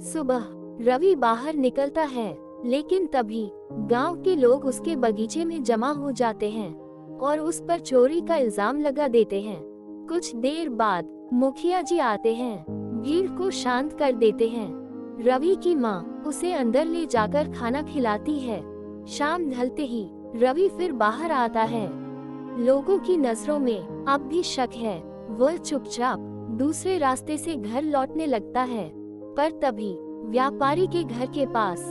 सुबह रवि बाहर निकलता है, लेकिन तभी गांव के लोग उसके बगीचे में जमा हो जाते हैं और उस पर चोरी का इल्जाम लगा देते हैं। कुछ देर बाद मुखिया जी आते हैं, भीड़ को शांत कर देते हैं। रवि की माँ उसे अंदर ले जाकर खाना खिलाती है। शाम ढलते ही रवि फिर बाहर आता है। लोगों की नजरों में अब भी शक है। वह चुपचाप दूसरे रास्ते से घर लौटने लगता है, पर तभी व्यापारी के घर के पास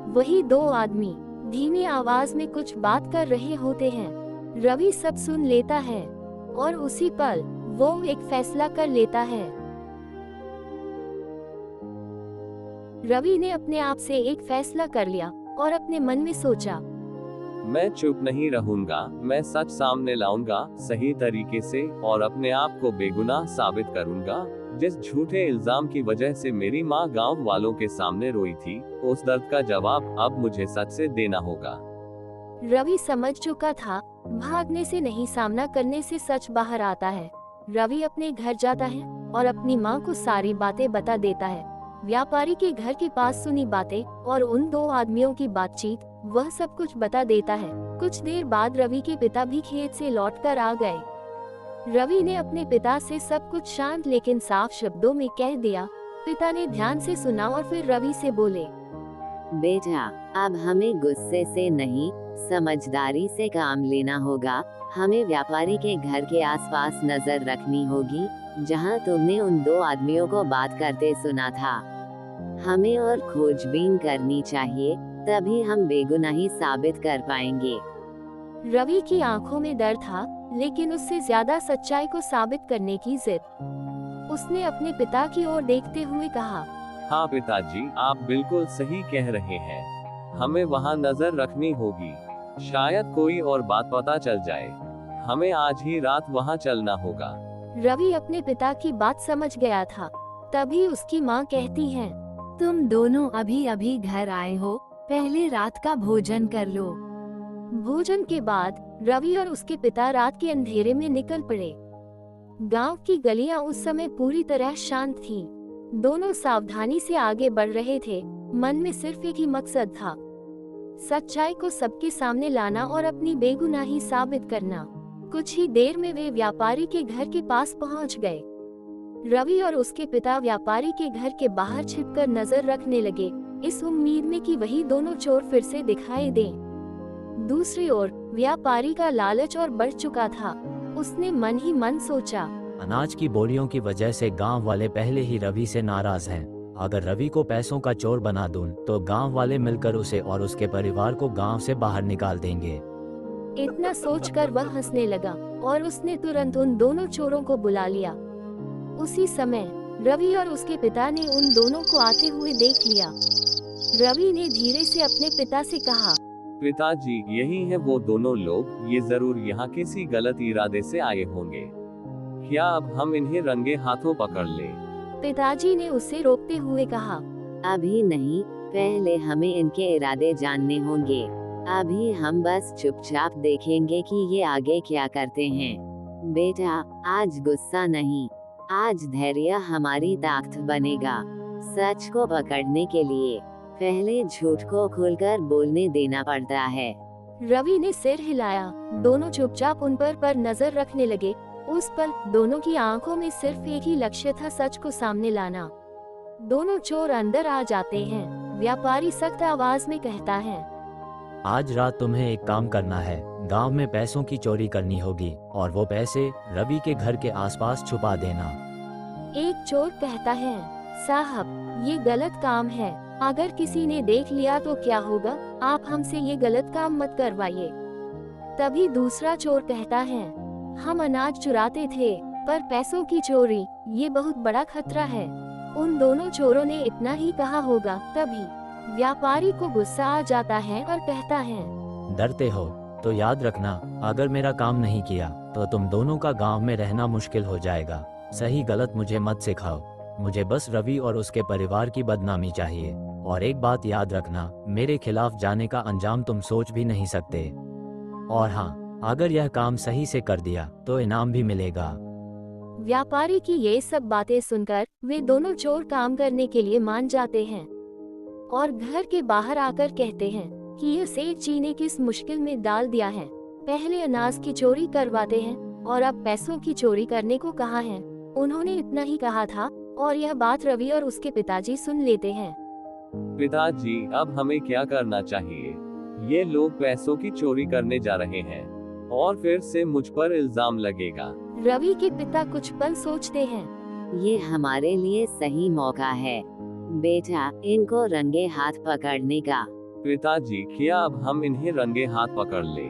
वही दो आदमी धीमी आवाज में कुछ बात कर रहे होते हैं। रवि सब सुन लेता है और उसी पल वो एक फैसला कर लेता है। रवि ने अपने आप से एक फैसला कर लिया और अपने मन में सोचा, मैं चुप नहीं रहूंगा, मैं सच सामने लाऊंगा सही तरीके से और अपने आप को बेगुनाह साबित करूंगा। जिस झूठे इल्जाम की वजह से मेरी माँ गांव वालों के सामने रोई थी, उस दर्द का जवाब अब मुझे सच से देना होगा। रवि समझ चुका था, भागने से नहीं सामना करने से सच बाहर आता है। रवि अपने घर जाता है और अपनी माँ को सारी बातें बता देता है। व्यापारी के घर के पास सुनी बातें और उन दो आदमियों की बातचीत, वह सब कुछ बता देता है। कुछ देर बाद रवि के पिता भी खेत से लौटकर आ गए। रवि ने अपने पिता से सब कुछ शांत लेकिन साफ शब्दों में कह दिया। पिता ने ध्यान से सुना और फिर रवि से बोले, बेटा, अब हमें गुस्से से नहीं, समझदारी से काम लेना होगा। हमें व्यापारी के घर के आसपास नजर रखनी होगी, जहां तुमने उन दो आदमियों को बात करते सुना था। हमें और खोजबीन करनी चाहिए, तभी हम बेगुनाही साबित कर पाएंगे। रवि की आंखों में डर था, लेकिन उससे ज्यादा सच्चाई को साबित करने की जिद। उसने अपने पिता की ओर देखते हुए कहा, हाँ पिताजी, आप बिल्कुल सही कह रहे हैं। हमें वहाँ नजर रखनी होगी, शायद कोई और बात पता चल जाए। हमें आज ही रात वहाँ चलना होगा। रवि अपने पिता की बात समझ गया था। तभी उसकी माँ कहती है, तुम दोनों अभी अभी घर आए हो, पहले रात का भोजन कर लो। भोजन के बाद रवि और उसके पिता रात के अंधेरे में निकल पड़े। गांव की गलियां उस समय पूरी तरह शांत थीं। दोनों सावधानी से आगे बढ़ रहे थे। मन में सिर्फ एक ही मकसद था, सच्चाई को सबके सामने लाना और अपनी बेगुनाही साबित करना। कुछ ही देर में वे व्यापारी के घर के पास पहुंच गए। रवि और उसके पिता व्यापारी के घर के बाहर छिपकर नजर रखने लगे, इस उम्मीद में कि वही दोनों चोर फिर से दिखाई दें। दूसरी ओर व्यापारी का लालच और बढ़ चुका था। उसने मन ही मन सोचा, अनाज की बोरियों की वजह से गांव वाले पहले ही रवि से नाराज हैं। अगर रवि को पैसों का चोर बना दूं, तो गांव वाले मिलकर उसे और उसके परिवार को गांव से बाहर निकाल देंगे। इतना सोचकर वह हंसने लगा और उसने तुरंत उन दोनों चोरों को बुला लिया। उसी समय रवि और उसके पिता ने उन दोनों को आते हुए देख लिया। रवि ने धीरे से अपने पिता से कहा, पिताजी, यही है वो दोनों लोग। ये जरूर यहाँ किसी गलत इरादे से आए होंगे। क्या अब हम इन्हें रंगे हाथों पकड़ ले? पिताजी ने उसे रोकते हुए कहा, अभी नहीं, पहले हमें इनके इरादे जानने होंगे। अभी हम बस चुपचाप देखेंगे कि ये आगे क्या करते हैं। बेटा, आज गुस्सा नहीं, आज धैर्य हमारी ताकत बनेगा। सच को पकड़ने के लिए पहले झूठ को खुलकर बोलने देना पड़ता है। रवि ने सिर हिलाया। दोनों चुपचाप उन पर नजर रखने लगे। उस पल दोनों की आंखों में सिर्फ एक ही लक्ष्य था, सच को सामने लाना। दोनों चोर अंदर आ जाते हैं। व्यापारी सख्त आवाज में कहता है, आज रात तुम्हें एक काम करना है। गांव में पैसों की चोरी करनी होगी और वो पैसे रवि के घर के आसपास छुपा देना। एक चोर कहता है, साहब, ये गलत काम है। अगर किसी ने देख लिया तो क्या होगा? आप हमसे ये गलत काम मत करवाइए। तभी दूसरा चोर कहता है, हम अनाज चुराते थे, पर पैसों की चोरी, ये बहुत बड़ा खतरा है। उन दोनों चोरों ने इतना ही कहा होगा। तभी व्यापारी को गुस्सा आ जाता है और कहता है, डरते हो तो याद रखना, अगर मेरा काम नहीं किया तो तुम दोनों का गांव में रहना मुश्किल हो जाएगा। सही गलत मुझे मत सिखाओ, मुझे बस रवि और उसके परिवार की बदनामी चाहिए। और एक बात याद रखना, मेरे खिलाफ जाने का अंजाम तुम सोच भी नहीं सकते। और हाँ, अगर यह काम सही से कर दिया तो इनाम भी मिलेगा। व्यापारी की ये सब बातें सुनकर वे दोनों चोर काम करने के लिए मान जाते हैं और घर के बाहर आकर कहते हैं कि यह सेठ जी ने किस मुश्किल में डाल दिया है। पहले अनाज की चोरी करवाते हैं और अब पैसों की चोरी करने को कहा है। उन्होंने इतना ही कहा था और यह बात रवि और उसके पिताजी सुन लेते हैं। पिताजी, अब हमें क्या करना चाहिए? ये लोग पैसों की चोरी करने जा रहे हैं और फिर से मुझ पर इल्जाम लगेगा। रवि के पिता कुछ पल सोचते हैं। ये हमारे लिए सही मौका है बेटा, इनको रंगे हाथ पकड़ने का। पिताजी, क्या अब हम इन्हें रंगे हाथ पकड़ ले?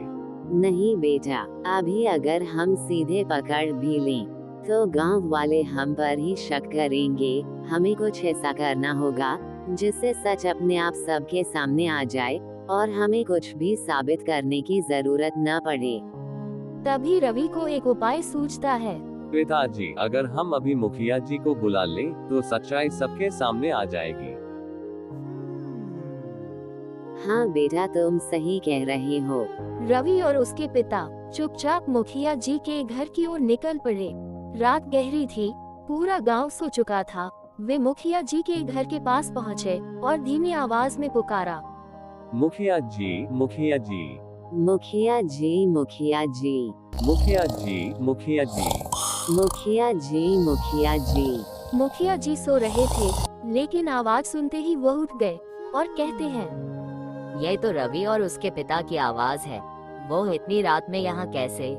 नहीं बेटा, अभी अगर हम सीधे पकड़ भी लें तो गांव वाले हम पर ही शक करेंगे। हमें कुछ ऐसा करना होगा जिससे सच अपने आप सबके सामने आ जाए और हमें कुछ भी साबित करने की जरूरत न पड़े। तभी रवि को एक उपाय सूझता है। पिताजी, अगर हम अभी मुखिया जी को बुला लें तो सच्चाई सबके सामने आ जाएगी। हाँ बेटा, तुम सही कह रहे हो। रवि और उसके पिता चुपचाप मुखिया जी के घर की ओर निकल पड़े। रात गहरी थी, पूरा गांव सो चुका था। वे मुखिया जी के घर के पास पहुँचे और धीमी आवाज में पुकारा, मुखिया जी, मुखिया जी, मुखिया जी, मुखिया जी, मुखिया जी, मुखिया जी, मुखिया जी, मुखिया जी। मुखिया जी सो रहे थे, लेकिन आवाज सुनते ही वो उठ गए और कहते हैं, यह तो रवि और उसके पिता की आवाज है। वो इतनी रात में यहाँ कैसे?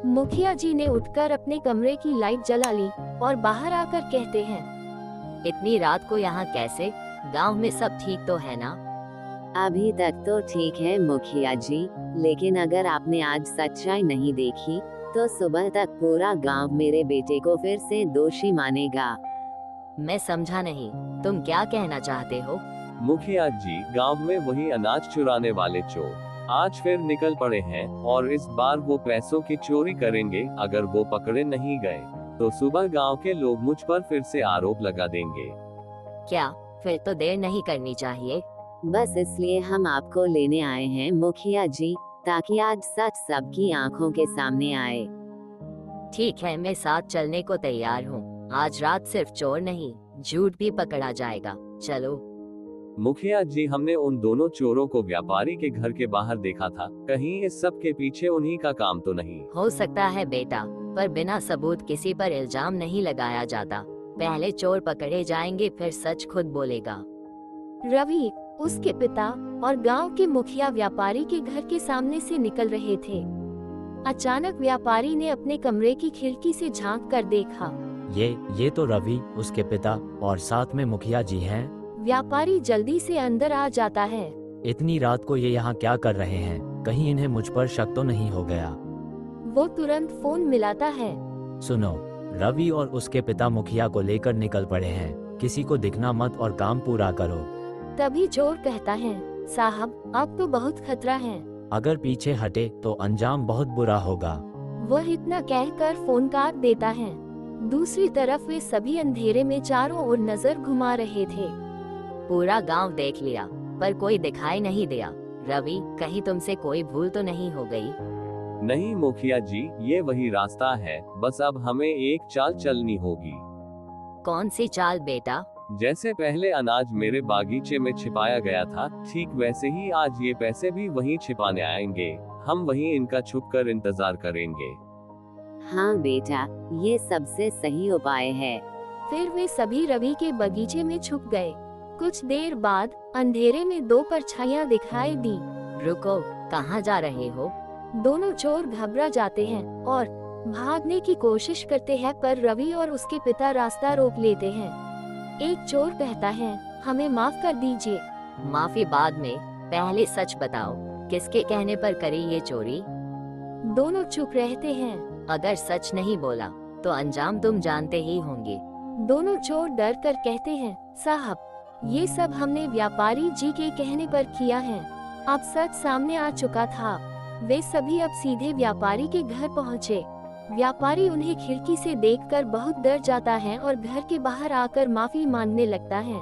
मुखिया जी ने उठकर अपने कमरे की लाइट जला ली और बाहर आकर कहते हैं, इतनी रात को यहाँ कैसे? गांव में सब ठीक तो है ना? अभी तक तो ठीक है मुखिया जी, लेकिन अगर आपने आज सच्चाई नहीं देखी तो सुबह तक पूरा गांव मेरे बेटे को फिर से दोषी मानेगा। मैं समझा नहीं, तुम क्या कहना चाहते हो? मुखिया जी, गांव में वही अनाज चुराने वाले चोर आज फिर निकल पड़े हैं और इस बार वो पैसों की चोरी करेंगे। अगर वो पकड़े नहीं गए तो सुबह गांव के लोग मुझ पर फिर से आरोप लगा देंगे। क्या? फिर तो देर नहीं करनी चाहिए। बस इसलिए हम आपको लेने आए हैं मुखिया जी, ताकि आज सच सबकी आंखों के सामने आए। ठीक है, मैं साथ चलने को तैयार हूँ। आज रात सिर्फ चोर नहीं, झूठ भी पकड़ा जाएगा। चलो। मुखिया जी, हमने उन दोनों चोरों को व्यापारी के घर के बाहर देखा था। कहीं इस सब के पीछे उन्हीं का काम तो नहीं? हो सकता है बेटा, पर बिना सबूत किसी पर इल्जाम नहीं लगाया जाता। पहले चोर पकड़े जाएंगे, फिर सच खुद बोलेगा। रवि, उसके पिता और गांव के मुखिया व्यापारी के घर के सामने से निकल रहे थे। अचानक व्यापारी ने अपने कमरे की खिड़की से झांक कर देखा। ये तो रवि, उसके पिता और साथ में मुखिया जी हैं। व्यापारी जल्दी से अंदर आ जाता है। इतनी रात को ये यहाँ क्या कर रहे हैं? कहीं इन्हें मुझ पर शक तो नहीं हो गया? वो तुरंत फोन मिलाता है। सुनो, रवि और उसके पिता मुखिया को लेकर निकल पड़े हैं। किसी को दिखना मत और काम पूरा करो। तभी चोर कहता है, साहब अब तो बहुत खतरा है। अगर पीछे हटे तो अंजाम बहुत बुरा होगा। वह इतना कहकर फोन काट देता है। दूसरी तरफ वे सभी अंधेरे में चारों ओर नजर घुमा रहे थे। पूरा गांव देख लिया, पर कोई दिखाई नहीं दिया। रवि, कहीं तुमसे कोई भूल तो नहीं हो गई? नहीं मुखिया जी, ये वही रास्ता है। बस अब हमें एक चाल चलनी होगी। कौन सी चाल बेटा? जैसे पहले अनाज मेरे बागीचे में छिपाया गया था, ठीक वैसे ही आज ये पैसे भी वहीं छिपाने आएंगे। हम वहीं इनका छुपकर इंतजार करेंगे। हाँ बेटा, ये सबसे सही उपाय है। फिर वे सभी रवि के बगीचे में छुप गए। कुछ देर बाद अंधेरे में दो परछाइयां दिखाई दी। रुको, कहाँ जा रहे हो? दोनों चोर घबरा जाते हैं और भागने की कोशिश करते हैं, पर रवि और उसके पिता रास्ता रोक लेते हैं। एक चोर कहता है, हमें माफ कर दीजिए। माफी बाद में, पहले सच बताओ, किसके कहने पर करी ये चोरी? दोनों चुप रहते हैं। अगर सच नहीं बोला तो अंजाम तुम जानते ही होंगे। दोनों चोर डर कर कहते हैं, साहब ये सब हमने व्यापारी जी के कहने पर किया है। अब सच सामने आ चुका था। वे सभी अब सीधे व्यापारी के घर पहुँचे। व्यापारी उन्हें खिड़की से देखकर बहुत डर जाता है और घर के बाहर आकर माफी मांगने लगता है।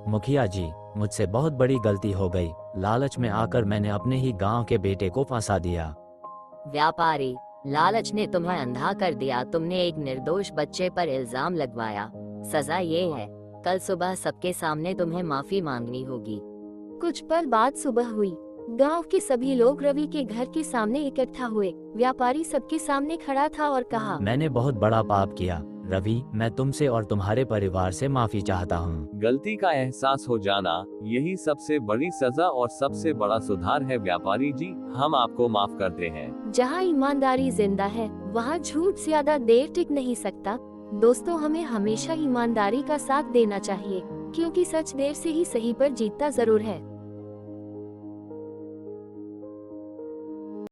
मुखिया जी, मुझसे बहुत बड़ी गलती हो गई। लालच में आकर मैंने अपने ही गांव के बेटे को फंसा दिया। व्यापारी, लालच ने तुम्हें अंधा कर दिया, तुमने एक निर्दोष बच्चे पर इल्जाम लगवाया। सजा ये है, कल सुबह सबके सामने तुम्हें माफी मांगनी होगी। कुछ पल बाद सुबह हुई। गांव के सभी लोग रवि के घर के सामने इकट्ठा हुए। व्यापारी सबके सामने खड़ा था और कहा, मैंने बहुत बड़ा पाप किया रवि, मैं तुमसे और तुम्हारे परिवार से माफी चाहता हूँ। गलती का एहसास हो जाना यही सबसे बड़ी सजा और सबसे बड़ा सुधार है व्यापारी जी, हम आपको माफ करते हैं। जहाँ ईमानदारी जिंदा है वहाँ झूठ ज्यादा देर टिक नहीं सकता। दोस्तों, हमें हमेशा ईमानदारी का साथ देना चाहिए, क्योंकि सच देर से ही सही पर जीतता जरूर है।